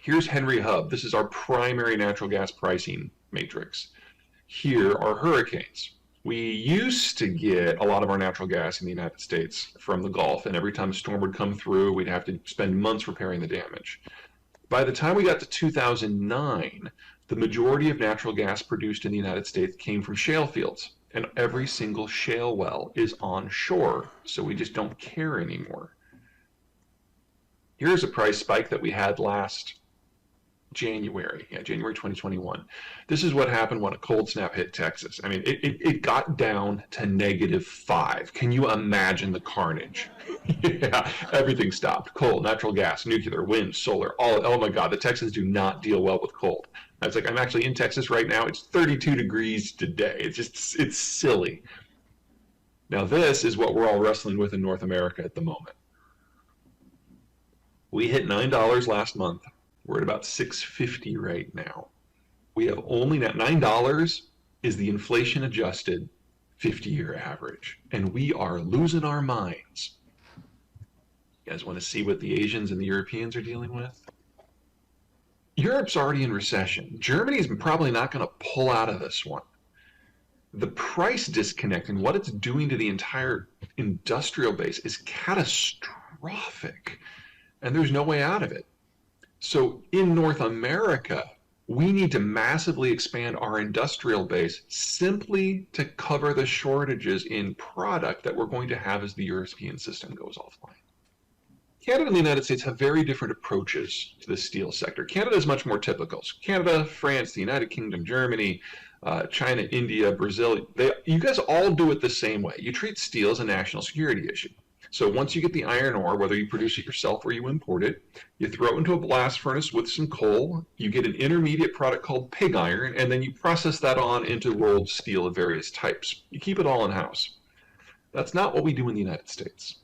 Here's Henry Hub. This is our primary natural gas pricing matrix. Here are hurricanes. We used to get a lot of our natural gas in the United States from the Gulf, and every time a storm would come through, we'd have to spend months repairing the damage. By the time we got to 2009, the majority of natural gas produced in the United States came from shale fields, and every single shale well is onshore, so we just don't care anymore. Here's a price spike that we had last January 2021. This is what happened when a cold snap hit Texas. I mean, it got down to -5. Can you imagine the carnage? Yeah, everything stopped. Coal, natural gas, nuclear, wind, solar, all, oh my God, the Texans do not deal well with cold. It's like, I'm actually in Texas right now. It's 32 degrees today. It's silly. Now this is what we're all wrestling with in North America at the moment. We hit $9 last month. We're at about $6.50 right now. We have only now $9 is the inflation adjusted 50-year average, and we are losing our minds. You guys want to see what the Asians and the Europeans are dealing with? Europe's already in recession. Germany's probably not going to pull out of this one. The price disconnect and what it's doing to the entire industrial base is catastrophic, and there's no way out of it. So in North America, we need to massively expand our industrial base simply to cover the shortages in product that we're going to have as the European system goes offline. Canada and the United States have very different approaches to the steel sector. Canada is much more typical. So Canada, France, the United Kingdom, Germany, China, India, Brazil, you guys all do it the same way. You treat steel as a national security issue. So once you get the iron ore, whether you produce it yourself or you import it, you throw it into a blast furnace with some coal, you get an intermediate product called pig iron, and then you process that on into rolled steel of various types. You keep it all in-house. That's not what we do in the United States.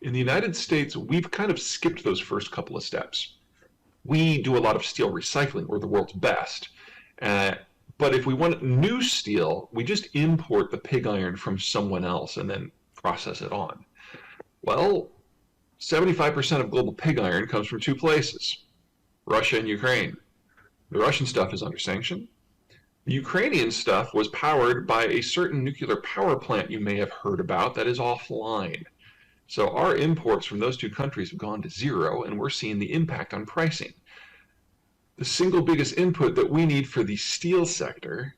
In the United States, we've kind of skipped those first couple of steps. We do a lot of steel recycling. We're the world's best. But if we want new steel, we just import the pig iron from someone else and then process it on. Well, 75% of global pig iron comes from two places, Russia and Ukraine. The Russian stuff is under sanction. The Ukrainian stuff was powered by a certain nuclear power plant you may have heard about that is offline. So our imports from those two countries have gone to zero, and we're seeing the impact on pricing. The single biggest input that we need for the steel sector,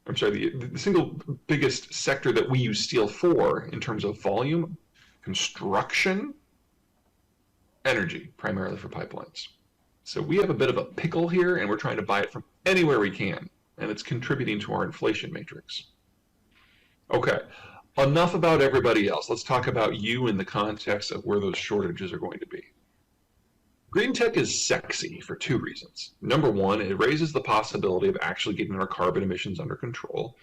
the single biggest sector that we use steel for in terms of volume, construction, energy, primarily for pipelines. So we have a bit of a pickle here, and we're trying to buy it from anywhere we can, and it's contributing to our inflation matrix. Okay, enough about everybody else. Let's talk about you in the context of where those shortages are going to be. Green tech is sexy for two reasons. Number one, it raises the possibility of actually getting our carbon emissions under control.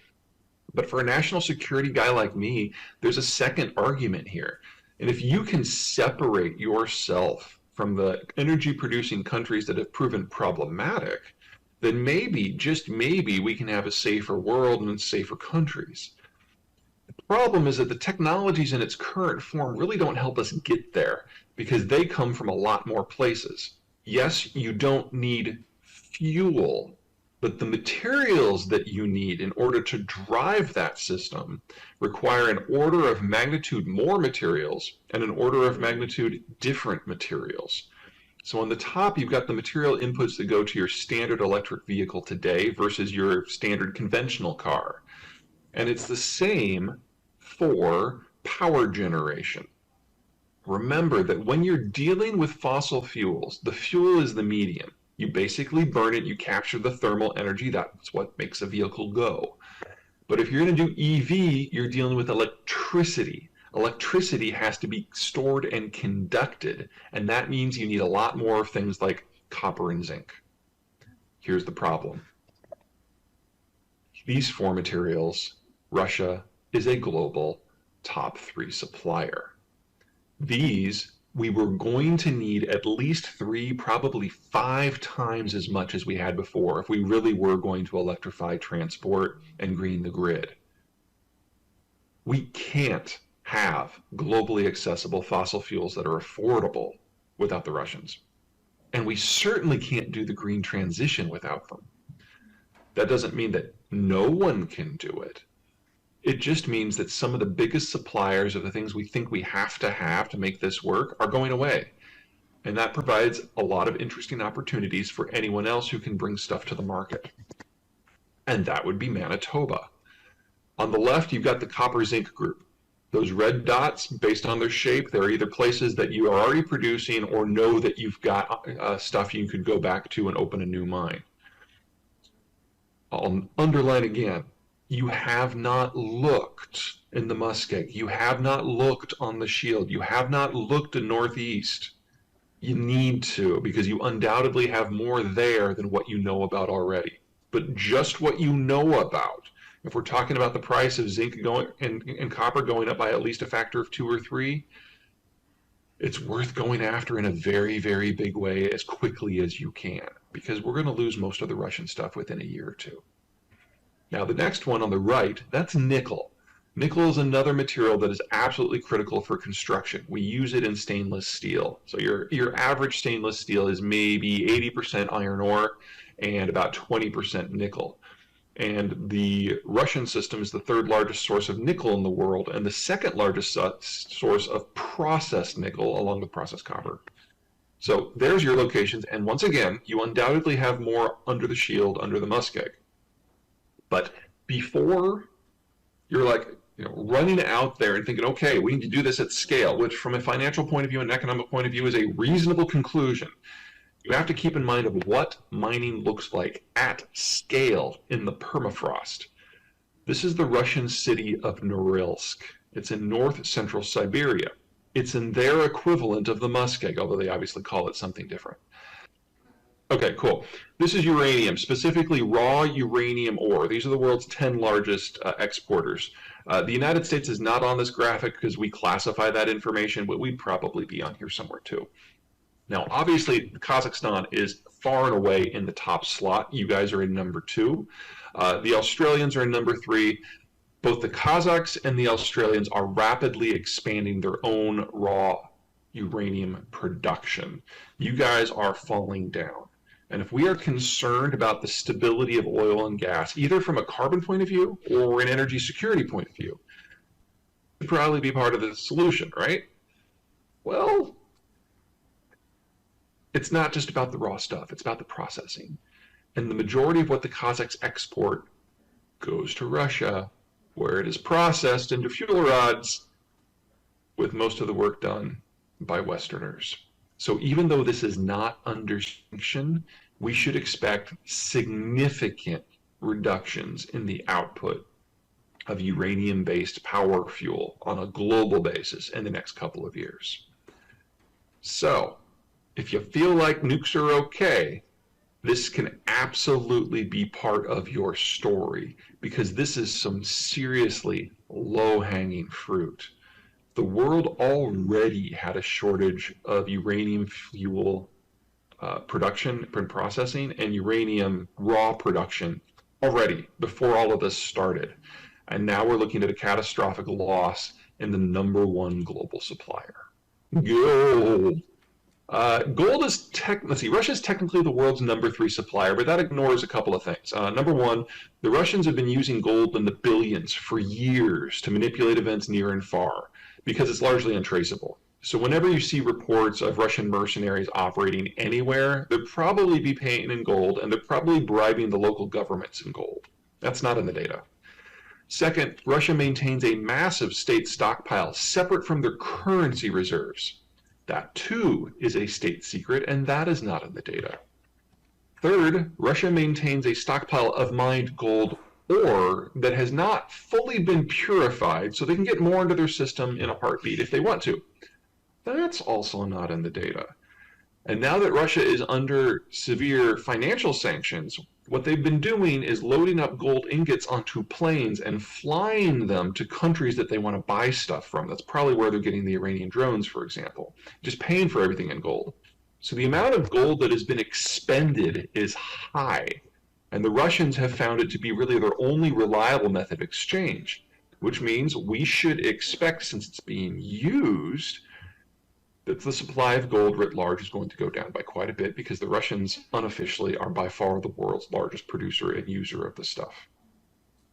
But for a national security guy like me, there's a second argument here. And if you can separate yourself from the energy producing countries that have proven problematic, then maybe, just maybe, we can have a safer world and safer countries. The problem is that the technologies in its current form really don't help us get there because they come from a lot more places. Yes, you don't need fuel, but the materials that you need in order to drive that system require an order of magnitude more materials and an order of magnitude different materials. So on the top, you've got the material inputs that go to your standard electric vehicle today versus your standard conventional car. And it's the same for power generation. Remember that when you're dealing with fossil fuels, the fuel is the medium. You basically burn it, you capture the thermal energy, that's what makes a vehicle go. But if you're going to do EV, you're dealing with electricity. Electricity has to be stored and conducted, and that means you need a lot more of things like copper and zinc. Here's the problem. These four materials, Russia is a global top 3 supplier. These we were going to need at least 3, probably 5 times as much as we had before if we really were going to electrify transport and green the grid. We can't have globally accessible fossil fuels that are affordable without the Russians. And we certainly can't do the green transition without them. That doesn't mean that no one can do it. It just means that some of the biggest suppliers of the things we think we have to make this work are going away. And that provides a lot of interesting opportunities for anyone else who can bring stuff to the market. And that would be Manitoba. On the left, you've got the copper zinc group. Those red dots, based on their shape, they're either places that you are already producing or know that you've got stuff you could go back to and open a new mine. I'll underline again, you have not looked in the muskeg. You have not looked on the shield. You have not looked in Northeast. You need to, because you undoubtedly have more there than what you know about already. But just what you know about, if we're talking about the price of zinc going and copper going up by at least a factor of 2 or 3, it's worth going after in a very, very big way as quickly as you can, because we're going to lose most of the Russian stuff within a year or two. Now, the next one on the right, that's nickel. Nickel is another material that is absolutely critical for construction. We use it in stainless steel. So your average stainless steel is maybe 80% iron ore and about 20% nickel. And the Russian system is the third largest source of nickel in the world and the second largest source of processed nickel along with processed copper. So there's your locations. And once again, you undoubtedly have more under the shield, under the muskeg. But before you're like, running out there and thinking, okay, we need to do this at scale, which from a financial point of view and economic point of view is a reasonable conclusion. You have to keep in mind of what mining looks like at scale in the permafrost. This is the Russian city of Norilsk. It's in north-central Siberia. It's in their equivalent of the muskeg, although they obviously call it something different. Okay, cool. This is uranium, specifically raw uranium ore. These are the world's 10 largest exporters. The United States is not on this graphic because we classify that information, but we'd probably be on here somewhere too. Now, obviously, Kazakhstan is far and away in the top slot. You guys are in number 2. The Australians are in number 3. Both the Kazakhs and the Australians are rapidly expanding their own raw uranium production. You guys are falling down. And if we are concerned about the stability of oil and gas, either from a carbon point of view or an energy security point of view, we'd probably be part of the solution, right? Well, it's not just about the raw stuff, it's about the processing. And the majority of what the Kazakhs export goes to Russia, where it is processed into fuel rods, with most of the work done by Westerners. So even though this is not under sanction, we should expect significant reductions in the output of uranium-based power fuel on a global basis in the next couple of years. So, if you feel like nukes are okay, this can absolutely be part of your story, because this is some seriously low-hanging fruit. The world already had a shortage of uranium fuel production and processing and uranium raw production already before all of this started. And now we're looking at a catastrophic loss in the number 1 global supplier. Gold. Gold is Russia is technically the world's number 3 supplier, but that ignores a couple of things. Number 1, the Russians have been using gold in the billions for years to manipulate events near and far, because it's largely untraceable. So whenever you see reports of Russian mercenaries operating anywhere, they'll probably be paying in gold, and they're probably bribing the local governments in gold. That's not in the data. Second, Russia maintains a massive state stockpile separate from their currency reserves. That too is a state secret, and that is not in the data. Third, Russia maintains a stockpile of mined gold ore that has not fully been purified, so they can get more into their system in a heartbeat if they want to. That's also not in the data. And now that Russia is under severe financial sanctions, what they've been doing is loading up gold ingots onto planes and flying them to countries that they want to buy stuff from. That's probably where they're getting the Iranian drones, for example, just paying for everything in gold. So the amount of gold that has been expended is high, and the Russians have found it to be really their only reliable method of exchange, which means we should expect, since it's being used, that the supply of gold writ large is going to go down by quite a bit because the Russians unofficially are by far the world's largest producer and user of the stuff.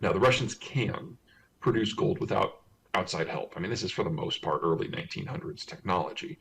Now, the Russians can produce gold without outside help. I mean, this is for the most part early 1900s technology.